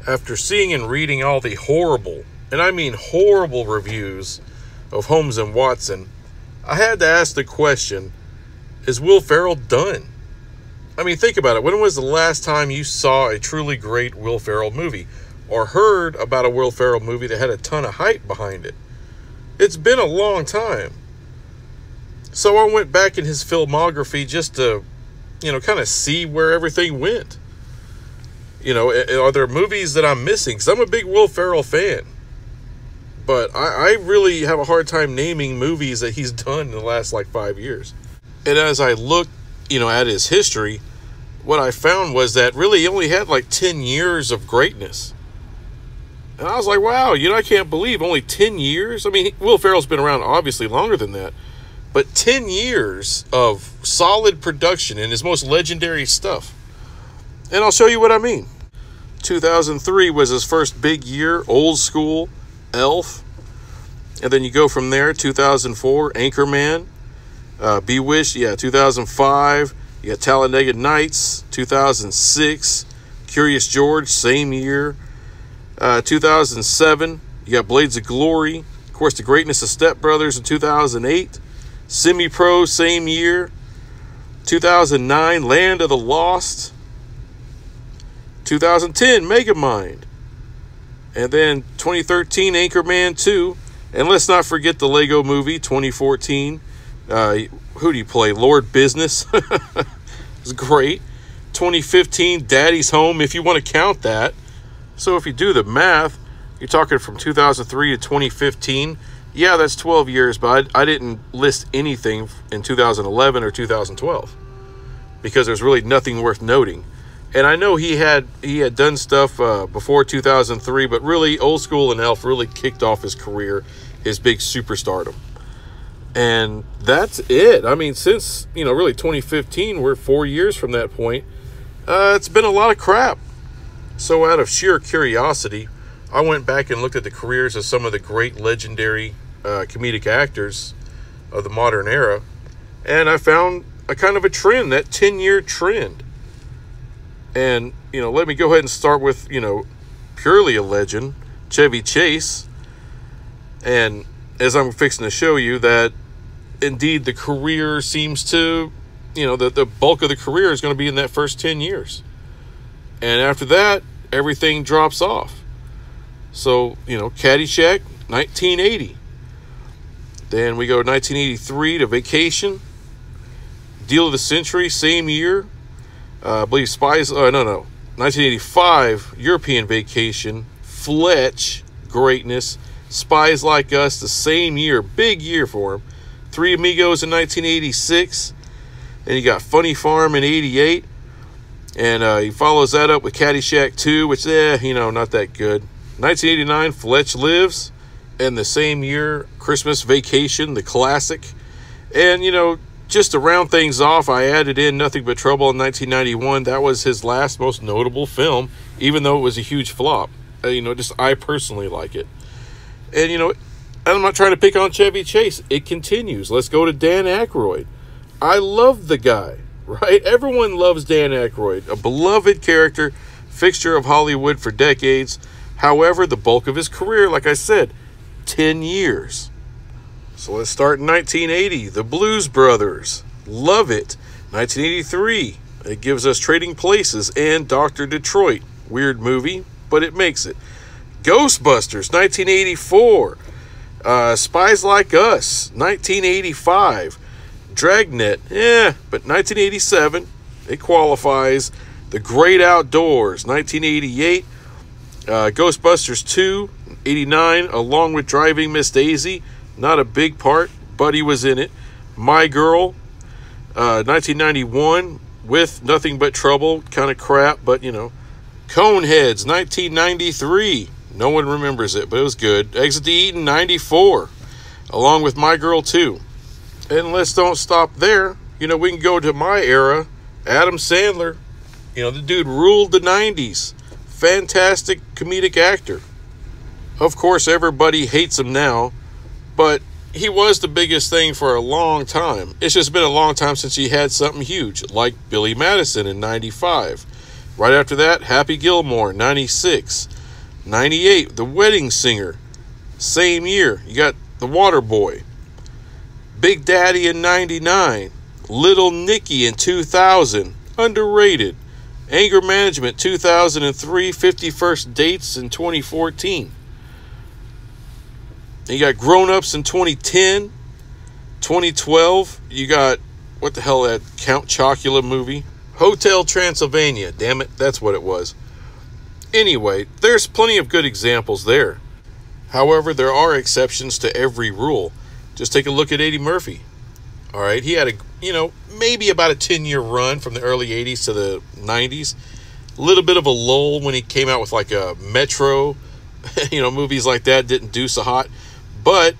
After seeing and reading all the horrible, and I mean horrible reviews of Holmes and Watson, I had to ask the question, is Will Farrell done? I mean, think about it. When was the last time you saw a truly great Will Farrell movie or heard about a Will Farrell movie that had a ton of hype behind it? It's been a long time. So I went back in his filmography just to, kind of see where everything went. Are there movies that I'm missing? Because I'm a big Will Ferrell fan. But I really have a hard time naming movies that he's done in the last 5 years. And as I looked, at his history, what I found was that really he only had 10 years of greatness. And I was like, wow, I can't believe only 10 years. I mean, Will Ferrell's been around obviously longer than that. But 10 years of solid production in his most legendary stuff. And I'll show you what I mean. 2003 was his first big year, Old School, Elf. And then you go from there, 2004, Anchorman, Bewitched, 2005. You got Talladega Nights, 2006. Curious George, same year. 2007, you got Blades of Glory. Of course, The Greatness of Step Brothers in 2008. Semi-Pro, same year. 2009, Land of the Lost. 2010, Megamind. And then 2013, Anchorman 2. And let's not forget the Lego Movie, 2014. Who do you play? Lord Business. It's great. 2015, Daddy's Home, if you want to count that. So if you do the math, you're talking from 2003 to 2015. Yeah, that's 12 years, but I didn't list anything in 2011 or 2012 because there's really nothing worth noting. And I know he had done stuff before 2003, but really Old School and Elf really kicked off his career, his big superstardom. And that's it. I mean, since, really 2015, we're 4 years from that point. It's been a lot of crap. So out of sheer curiosity, I went back and looked at the careers of some of the great legendary comedic actors of the modern era. And I found a kind of a trend, that 10-year trend. And, let me go ahead and start with, purely a legend, Chevy Chase. And as I'm fixing to show you, that indeed the career seems to, the bulk of the career is going to be in that first 10 years. And after that, everything drops off. So, Caddyshack, 1980. Then we go 1983 to Vacation. Deal of the Century, same year. I believe 1985, European Vacation. Fletch, greatness. Spies Like Us, the same year. Big year for him. Three Amigos in 1986. Then you got Funny Farm in 88. And he follows that up with Caddyshack 2, which, not that good. 1989, Fletch Lives. And the same year, Christmas Vacation, the classic. And, just to round things off, I added in Nothing But Trouble in 1991. That was his last most notable film, even though it was a huge flop. I personally like it. And, I'm not trying to pick on Chevy Chase. It continues. Let's go to Dan Aykroyd. I love the guy. Right? Everyone loves Dan Aykroyd, a beloved character, fixture of Hollywood for decades. However, the bulk of his career, like I said, 10 years. So let's start in 1980, The Blues Brothers. Love it. 1983, it gives us Trading Places and Dr. Detroit. Weird movie, but it makes it. Ghostbusters, 1984. Spies Like Us, 1985. Dragnet, but 1987, it qualifies. The Great Outdoors, 1988. Ghostbusters 2, 89, along with Driving Miss Daisy. Not a big part, but he was in it. My Girl, 1991, with Nothing But Trouble. Kind of crap, but, Coneheads, 1993. No one remembers it, but it was good. Exit to Eden, 94, along with My Girl 2. And let's don't stop there. We can go to my era. Adam Sandler. The dude ruled the 90s. Fantastic comedic actor. Of course, everybody hates him now. But he was the biggest thing for a long time. It's just been a long time since he had something huge, like Billy Madison in 95. Right after that, Happy Gilmore, 96. 98, The Wedding Singer. Same year, you got The Water Boy. Big Daddy in 99. Little Nicky in 2000. Underrated. Anger Management 2003. 51st Dates in 2014. You got Grown Ups in 2010. 2012, you got, what the hell, that Count Chocula movie? Hotel Transylvania. Damn it, that's what it was. Anyway, there's plenty of good examples there. However, there are exceptions to every rule. Just take a look at Eddie Murphy. All right, he had maybe about a 10-year run from the early 80s to the 90s. A little bit of a lull when he came out with like a Metro, movies like that didn't do so hot. But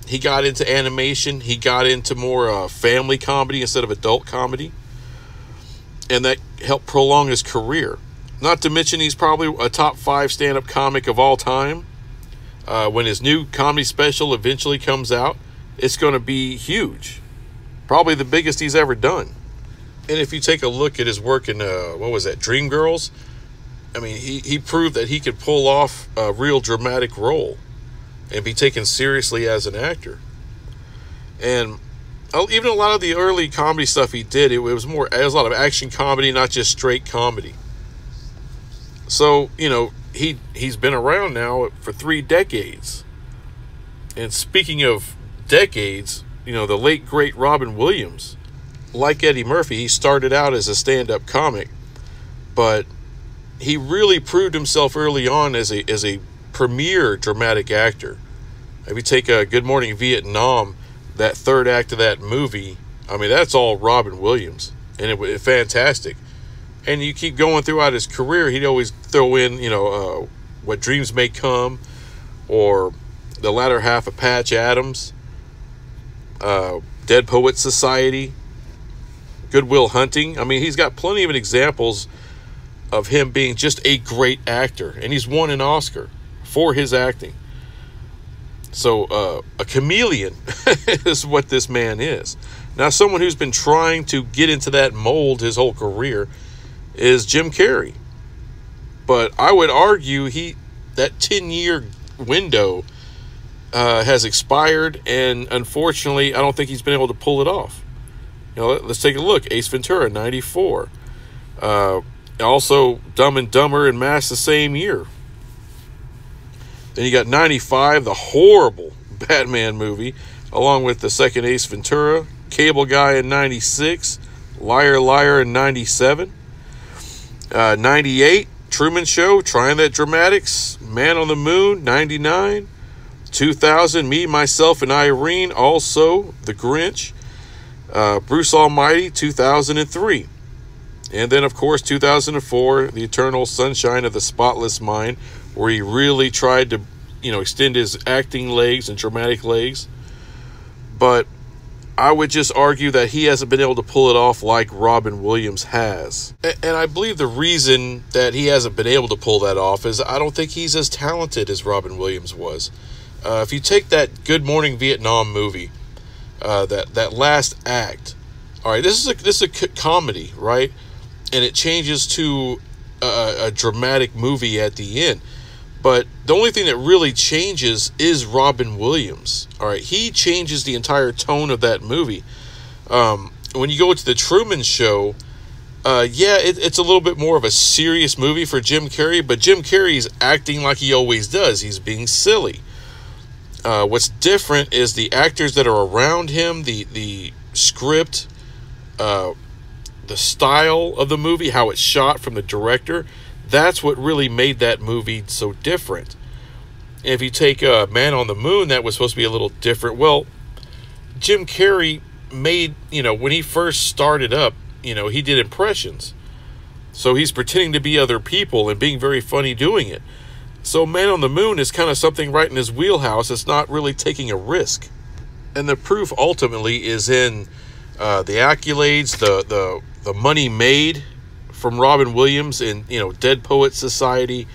he got into animation. He got into more family comedy instead of adult comedy. And that helped prolong his career. Not to mention he's probably a top 5 stand-up comic of all time. When his new comedy special eventually comes out, it's going to be huge. Probably the biggest he's ever done. And if you take a look at his work in, Dreamgirls, I mean, he proved that he could pull off a real dramatic role and be taken seriously as an actor. And even a lot of the early comedy stuff he did, it was a lot of action comedy, not just straight comedy. So, he's been around now for 3 decades. And speaking of decades, the late, great Robin Williams, like Eddie Murphy, he started out as a stand-up comic, but he really proved himself early on as a premier dramatic actor. If you take Good Morning Vietnam, that third act of that movie, I mean, that's all Robin Williams, and it was fantastic. And you keep going throughout his career, he'd always throw in, What Dreams May Come, or the latter half of Patch Adams, Dead Poets Society, Good Will Hunting. I mean, he's got plenty of examples of him being just a great actor, and he's won an Oscar for his acting. So a chameleon is what this man is. Now, someone who's been trying to get into that mold his whole career is Jim Carrey. But I would argue that 10-year window has expired, and unfortunately, I don't think he's been able to pull it off. Let's take a look. Ace Ventura, 94. Also, Dumb and Dumber and Mask the same year. Then you got 95, the horrible Batman movie, along with the second Ace Ventura. Cable Guy in 96. Liar Liar in 97. 98, Truman Show, Trying That Dramatics. Man on the Moon, 99. 2000, Me, Myself, and Irene, also The Grinch. Bruce Almighty, 2003. And then, of course, 2004, The Eternal Sunshine of the Spotless Mind, where he really tried to, extend his acting legs and dramatic legs. But I would just argue that he hasn't been able to pull it off like Robin Williams has. And I believe the reason that he hasn't been able to pull that off is I don't think he's as talented as Robin Williams was. If you take that Good Morning Vietnam movie, that last act, all right, this is a comedy, right? And it changes to a dramatic movie at the end. But the only thing that really changes is Robin Williams. All right, he changes the entire tone of that movie. When you go to the Truman Show, it's a little bit more of a serious movie for Jim Carrey, but Jim Carrey's acting like he always does. He's being silly. What's different is the actors that are around him, the script, the style of the movie, how it's shot from the director. That's what really made that movie so different. And if you take Man on the Moon, that was supposed to be a little different. Well, Jim Carrey made, when he first started up, he did impressions. So he's pretending to be other people and being very funny doing it. So Man on the Moon is kind of something right in his wheelhouse. It's not really taking a risk. And the proof ultimately is in the accolades, the money made from Robin Williams in, Dead Poets Society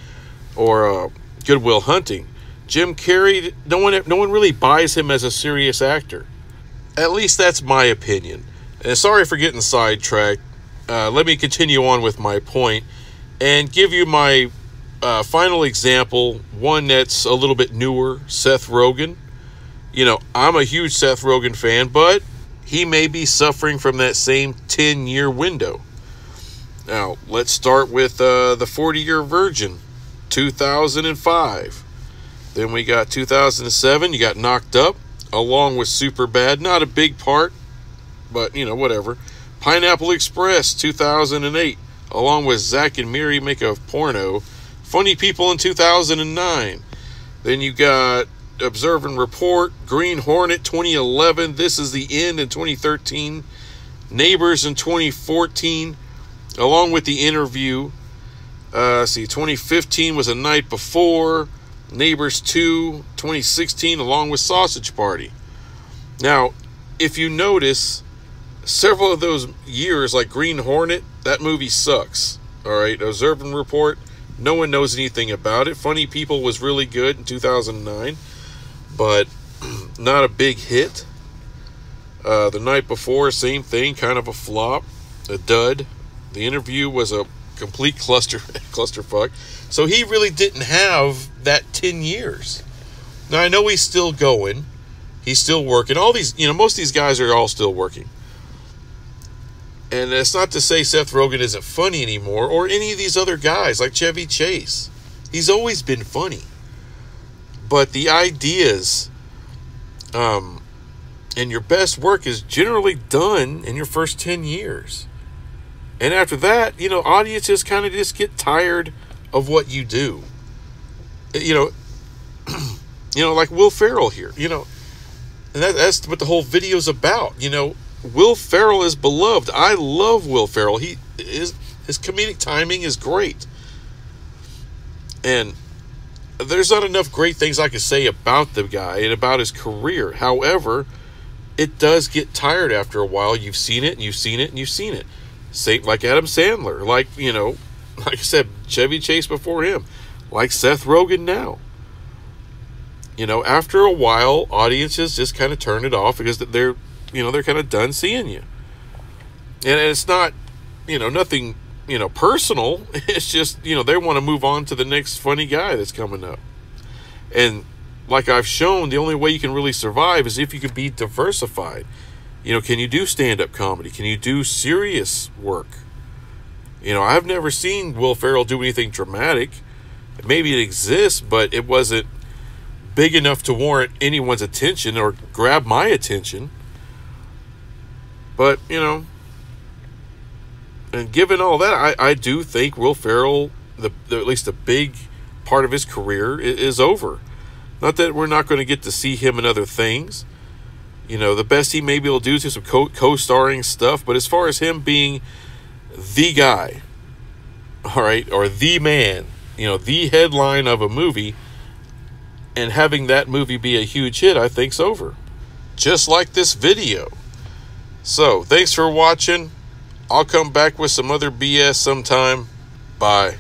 or Good Will Hunting. Jim Carrey, no one really buys him as a serious actor. At least that's my opinion. And sorry for getting sidetracked. Let me continue on with my point and give you my final example, one that's a little bit newer, Seth Rogen. I'm a huge Seth Rogen fan, but he may be suffering from that same 10-year window. Now, let's start with the 40-Year Virgin, 2005. Then we got 2007, you got Knocked Up, along with Superbad. Not a big part, but, whatever. Pineapple Express, 2008, along with Zack and Miri Make a Porno. Funny People in 2009. Then you got Observe and Report, Green Hornet, 2011. This Is the End in 2013. Neighbors in 2014, along with The Interview. 2015 was A Night Before. Neighbors 2, 2016, along with Sausage Party. Now, if you notice, several of those years, like Green Hornet, that movie sucks. All right, Observe and Report, no one knows anything about it. Funny People was really good in 2009, but not a big hit. The Night Before, same thing, kind of a flop, a dud. The Interview was a complete clusterfuck. So he really didn't have that 10 years. Now, I know he's still going. He's still working. All these, most of these guys are all still working. And it's not to say Seth Rogen isn't funny anymore, or any of these other guys like Chevy Chase. He's always been funny. But the ideas and your best work is generally done in your first 10 years. And after that, audiences kind of just get tired of what you do. Like Will Farrell here, and that's what the whole video's about. Will Farrell is beloved. I love Will Farrell. His comedic timing is great. And there's not enough great things I could say about the guy and about his career. However, it does get tired after a while. You've seen it, and you've seen it, and you've seen it. Say, like Adam Sandler, like I said, Chevy Chase before him, like Seth Rogen now. After a while, audiences just kind of turn it off because they're kind of done seeing you. And it's not, nothing, personal. It's just, they want to move on to the next funny guy that's coming up. And like I've shown, the only way you can really survive is if you can be diversified. Can you do stand-up comedy? Can you do serious work? I've never seen Will Farrell do anything dramatic. Maybe it exists, but it wasn't big enough to warrant anyone's attention or grab my attention. But, and given all that, I do think Will Farrell, at least a big part of his career, is over. Not that we're not going to get to see him in other things. The best he may be able to do is some co-starring stuff. But as far as him being the guy, all right, or the man, the headline of a movie, and having that movie be a huge hit, I think's over. Just like this video. So, thanks for watching. I'll come back with some other BS sometime. Bye.